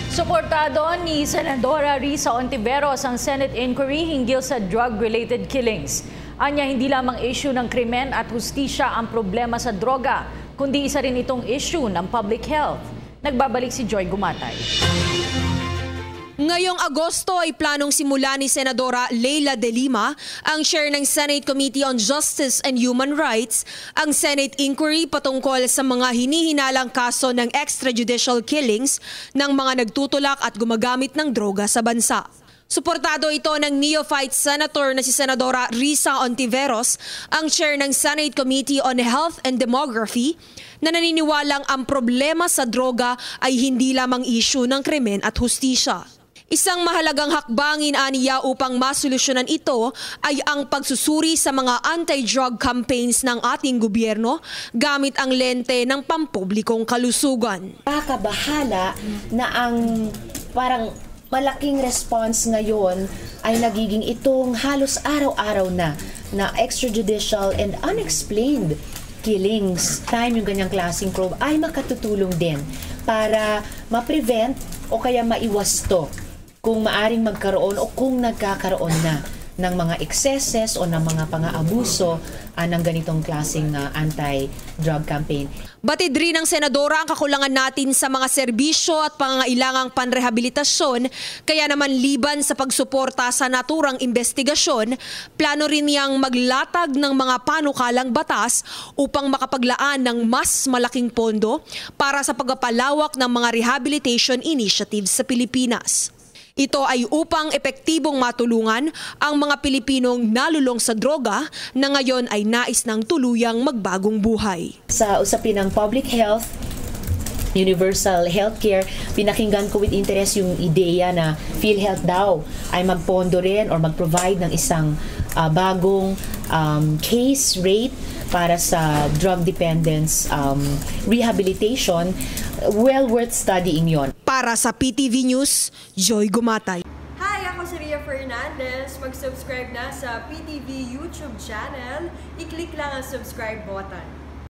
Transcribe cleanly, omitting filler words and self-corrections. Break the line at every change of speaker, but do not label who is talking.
Suportado ni Senadora Risa Hontiveros ang Senate inquiry hinggil sa drug-related killings. Anya, hindi lamang issue ng krimen at hustisya ang problema sa droga, kundi isa rin itong issue ng public health. Nagbabalik si Joy Gumatay.
Ngayong Agosto ay planong simula ni Senadora Leila De Lima, ang chair ng Senate Committee on Justice and Human Rights, ang Senate inquiry patungkol sa mga hinihinalang kaso ng extrajudicial killings ng mga nagtutulak at gumagamit ng droga sa bansa. Suportado ito ng neophyte senator na si Senadora Risa Hontiveros, ang chair ng Senate Committee on Health and Demography, na naniniwalang ang problema sa droga ay hindi lamang issue ng krimen at hustisya. Isang mahalagang hakbangin aniya upang masolusyonan ito ay ang pagsusuri sa mga anti-drug campaigns ng ating gobyerno gamit ang lente ng pampublikong kalusugan.
Kakabahala na ang parang malaking response ngayon ay nagiging itong halos araw-araw na extrajudicial and unexplained killings. Time yung ganyang klaseng probe ay makatutulong din para ma-prevent o kaya maiwas to kung maaring magkaroon o kung nagkakaroon na ng mga excesses o ng mga pang-aabuso ng ganitong klaseng anti-drug campaign.
Batid rin ng Senadora ang kakulangan natin sa mga serbisyo at pangangailangang panrehabilitasyon, kaya naman liban sa pagsuporta sa naturang investigasyon, plano rin niyang maglatag ng mga panukalang batas upang makapaglaan ng mas malaking pondo para sa pagpapalawak ng mga rehabilitation initiatives sa Pilipinas. Ito ay upang epektibong matulungan ang mga Pilipinong nalulong sa droga na ngayon ay nais ng tuluyang magbagong buhay.
Sa usapin ng public health, universal healthcare, pinakinggan ko with interest yung ideya na PhilHealth daw ay magpondo rin or mag-provide ng isang bagong case rate para sa drug dependence rehabilitation. Well worth studying yon.
Para sa PTV News, Joy Gumatay.
Hi, ako si Ria Fernandez. Mag-subscribe na sa PTV YouTube channel. I-click lang ang subscribe button.